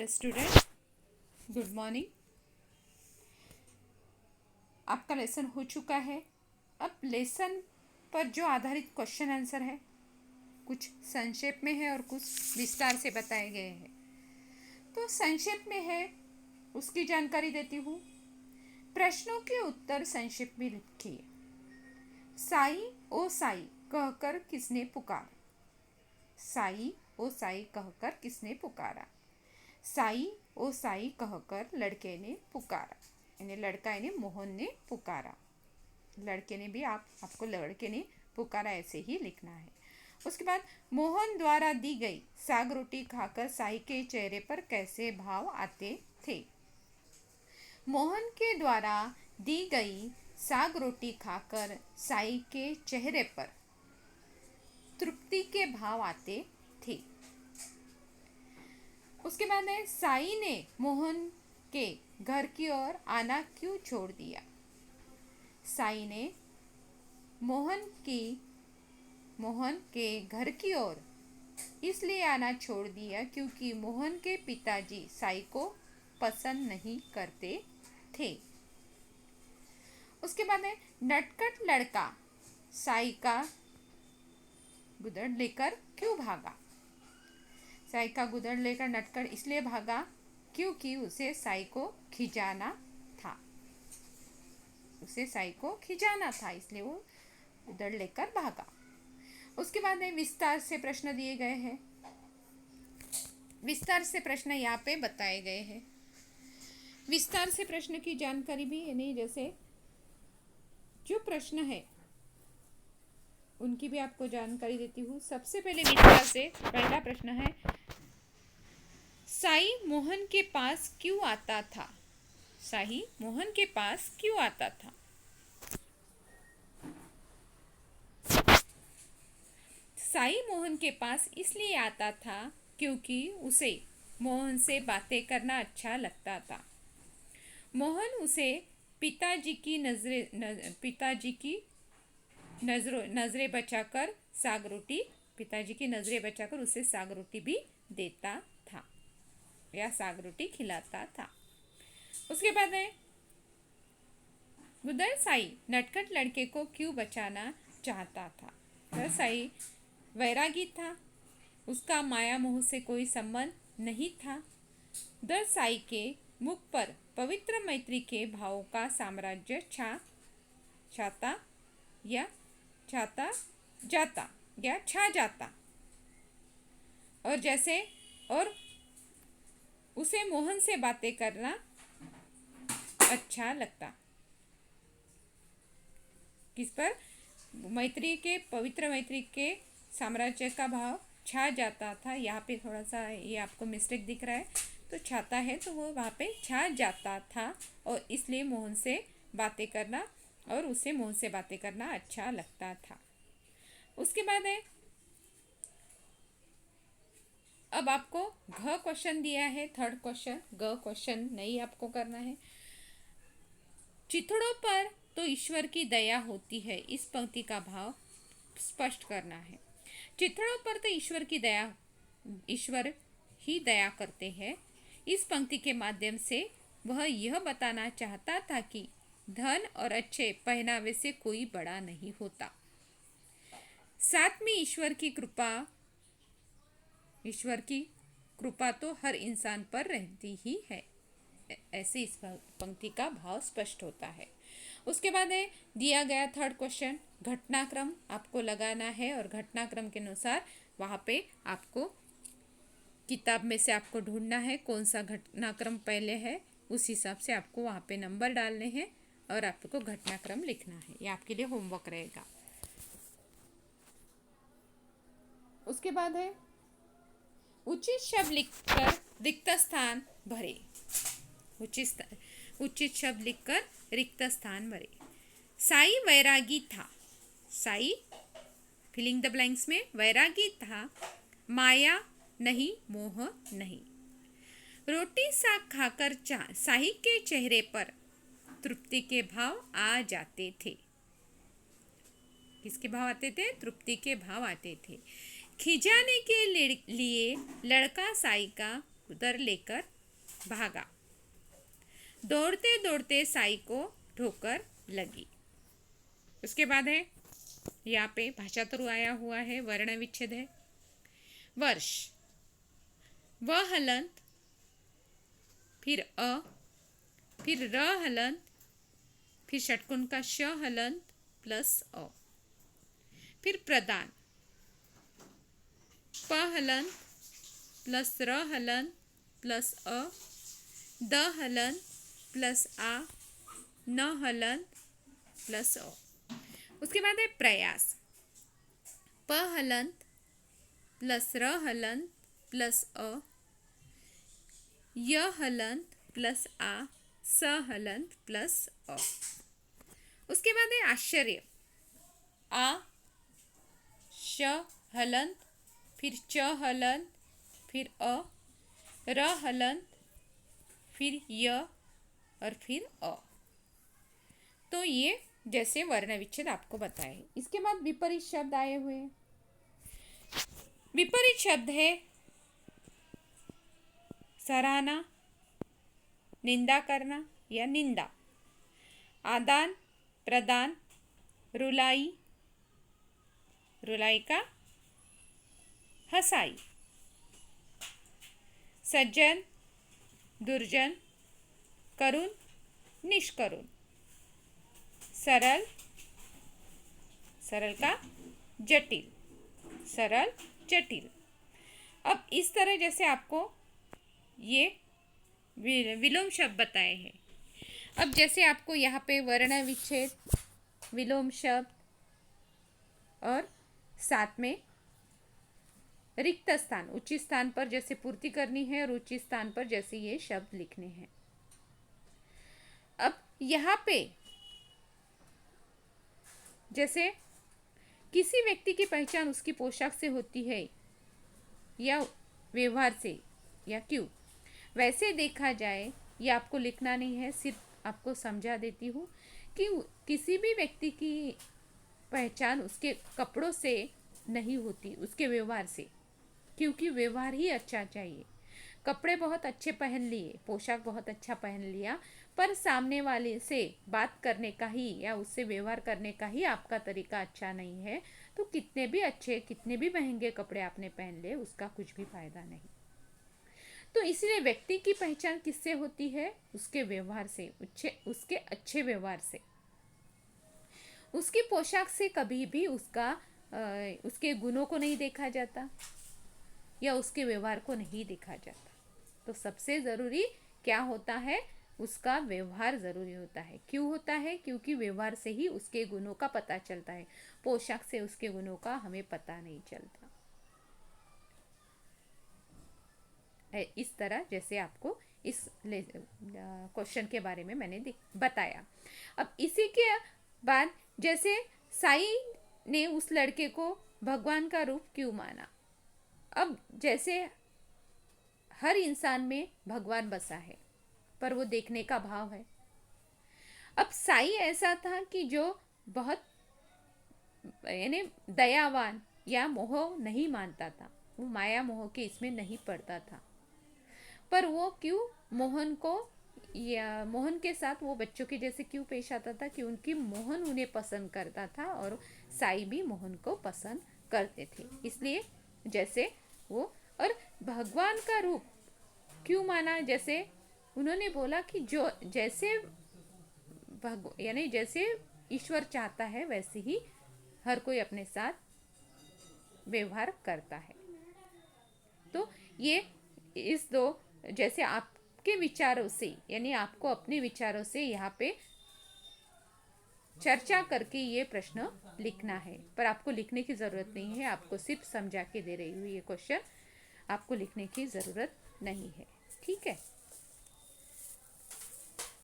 Student, good morning. आपका lesson हो चुका है। अब लेसन पर जो आधारित क्वेश्चन आंसर है कुछ संक्षेप में है और कुछ विस्तार से बताए गए हैं। तो संक्षेप में है उसकी जानकारी देती हूँ। प्रश्नों के उत्तर संक्षेप में लिखिए। साई ओ साई कहकर किसने पुकारा? साई ओ साई कहकर किसने पुकारा? साई ओ साई कहकर लड़के ने पुकारा। यानी लड़का यानी मोहन ने पुकारा। लड़के ने भी आपको लड़के ने पुकारा ऐसे ही लिखना है। उसके बाद मोहन द्वारा दी गई साग रोटी खाकर साई के चेहरे पर कैसे भाव आते थे? मोहन के द्वारा दी गई साग रोटी खाकर साई के चेहरे पर तृप्ति के भाव आते थे। उसके बाद है साई ने मोहन के घर की ओर आना क्यों छोड़ दिया? साई ने मोहन के घर की ओर इसलिए आना छोड़ दिया क्योंकि मोहन के पिताजी साई को पसंद नहीं करते थे। उसके बाद है नटखट लड़का साई का गुदड़ लेकर क्यों भागा? साई का गुदड़ लेकर नटखट इसलिए भागा क्योंकि उसे साई को खिजाना था। इसलिए वो गुदड़ लेकर भागा। उसके बाद में विस्तार से प्रश्न दिए गए हैं। विस्तार से प्रश्न यहाँ पे बताए गए हैं। विस्तार से प्रश्न की जानकारी भी यानी जैसे जो प्रश्न है उनकी भी आपको जानकारी देती हूँ। सबसे पहले विस्तार से पहला प्रश्न है, साई मोहन के पास क्यों आता था? साई मोहन के पास क्यों आता था? साई मोहन के पास इसलिए आता था क्योंकि उसे मोहन से बातें करना अच्छा लगता था। मोहन उसे पिताजी की नजरें बचाकर उसे साग रोटी भी देता था या साग रोटी खिलाता था। उसके बाद है गुदड़ साई नटखट लड़के को क्यों बचाना चाहता था? गुदड़ साई वैरागी था, उसका माया मोह से कोई संबंध नहीं था। गुदड़ साई के मुख पर पवित्र मैत्री के भावों का साम्राज्य छा जाता और उसे मोहन से बातें करना अच्छा लगता। किस पर? पवित्र मैत्री के साम्राज्य का भाव छा जाता था। यहाँ पे थोड़ा सा ये आपको मिस्टेक दिख रहा है, तो छाता है तो वो वहाँ पे छा जाता था और इसलिए उसे मोहन से बातें करना अच्छा लगता था। उसके बाद है अब आपको घ क्वेश्चन दिया है। थर्ड क्वेश्चन, ग क्वेश्चन नहीं आपको करना है। चिथड़ों पर तो ईश्वर की दया होती है, इस पंक्ति का भाव स्पष्ट करना है। चिथड़ों पर तो ईश्वर ही दया करते हैं। इस पंक्ति के माध्यम से वह यह बताना चाहता था कि धन और अच्छे पहनावे से कोई बड़ा नहीं होता। साथ में ईश्वर की कृपा तो हर इंसान पर रहती ही है। ऐसे इस पंक्ति का भाव स्पष्ट होता है। उसके बाद है दिया गया थर्ड क्वेश्चन, घटनाक्रम आपको लगाना है और घटनाक्रम के अनुसार वहाँ पे आपको किताब में से आपको ढूंढना है कौन सा घटनाक्रम पहले है, उस हिसाब से आपको वहाँ पे नंबर डालने हैं और आपको घटनाक्रम लिखना है। ये आपके लिए होमवर्क रहेगा। उसके बाद है उचित शब्द लिखकर रिक्त स्थान भरे। उचित शब्द लिखकर रिक्त स्थान भरे। साई वैरागी था। साई फिलिंग द ब्लैंक्स में वैरागी था, माया नहीं, मोह नहीं। रोटी साग खाकर साई के चेहरे पर तृप्ति के भाव आ जाते थे। किसके भाव आते थे? तृप्ति के भाव आते थे। खिजाने के लिए लड़का साई का उधर लेकर भागा। दौड़ते दौड़ते साई को ठोकर लगी। उसके बाद है यहाँ पे भाषातरु आया हुआ है, वर्ण विच्छेद है। वर्ष, व हलंत, फिर अ, फिर र हलंत, फिर षटकोण का श हलंत प्लस अ, फिर प्रदान, प हलंत प्लस र हलंत प्लस अ, द हलंत प्लस आ, न हलंत प्लस अ। उसके बाद है प्रयास, प हलंत प्लस र हलंत प्लस अ, य हलंत प्लस आ, स हलंत प्लस अ। उसके बाद है आश्चर्य, आ, श हलंत, फिर च हलंत, फिर अ, र हलंत, फिर य और फिर अ। तो ये जैसे वर्ण विच्छेद आपको बताए। इसके बाद विपरीत शब्द आए हुए हैं। विपरीत शब्द है सराहना, निंदा करना या निंदा, आदान प्रदान, रुलाई, रुलाई का हंसाई, सज्जन, दुर्जन, करुण, निष्करुण, सरल, सरल का जटिल, सरल जटिल। अब इस तरह जैसे आपको ये विलोम शब्द बताए हैं। अब जैसे आपको यहाँ पे वर्ण विच्छेद, विलोम शब्द और साथ में रिक्त स्थान, उचित स्थान पर जैसे पूर्ति करनी है और उचित स्थान पर जैसे ये शब्द लिखने हैं। अब यहाँ पे जैसे किसी व्यक्ति की पहचान उसकी पोशाक से होती है या व्यवहार से या क्यों, वैसे देखा जाए ये आपको लिखना नहीं है, सिर्फ आपको समझा देती हूँ कि किसी भी व्यक्ति की पहचान उसके कपड़ों से नहीं होती, उसके व्यवहार से, क्योंकि व्यवहार ही अच्छा चाहिए। कपड़े बहुत अच्छे पहन लिए, पोशाक बहुत अच्छा पहन लिया, पर सामने वाले से बात करने का ही या उससे व्यवहार करने का ही आपका तरीका अच्छा नहीं है, तो कितने भी अच्छे, कितने भी महंगे कपड़े आपने पहन लिए, उसका कुछ भी फायदा नहीं। तो इसलिए व्यक्ति की पहचान किससे होती है? उसके व्यवहार से, उसके अच्छे व्यवहार से। उसकी पोशाक से कभी भी उसके गुणों को नहीं देखा जाता या उसके व्यवहार को नहीं देखा जाता। तो सबसे ज़रूरी क्या होता है? उसका व्यवहार ज़रूरी होता है। क्यों होता है? क्योंकि व्यवहार से ही उसके गुणों का पता चलता है, पोशाक से उसके गुणों का हमें पता नहीं चलता। इस तरह जैसे आपको इस क्वेश्चन के बारे में मैंने बताया। अब इसी के बाद जैसे साई ने उस लड़के को भगवान का रूप क्यों माना? अब जैसे हर इंसान में भगवान बसा है, पर वो देखने का भाव है। अब साई ऐसा था कि जो बहुत यानी दयावान या मोह नहीं मानता था, वो माया मोह के इसमें नहीं पड़ता था, पर वो क्यों मोहन को या मोहन के साथ वो बच्चों के जैसे क्यों पेश आता था कि उनकी मोहन उन्हें पसंद करता था और साई भी मोहन को पसंद करते थे। इसलिए जैसे वो और भगवान का रूप क्यों माना? जैसे उन्होंने बोला कि जो जैसे यानी जैसे ईश्वर चाहता है वैसे ही हर कोई अपने साथ व्यवहार करता है। तो ये इस दो जैसे आपके विचारों से, यानी आपको अपने विचारों से यहाँ पे चर्चा करके ये प्रश्न लिखना है, पर आपको लिखने की ज़रूरत नहीं है, आपको सिर्फ समझा के दे रही हूँ। ये क्वेश्चन आपको लिखने की ज़रूरत नहीं है, ठीक है।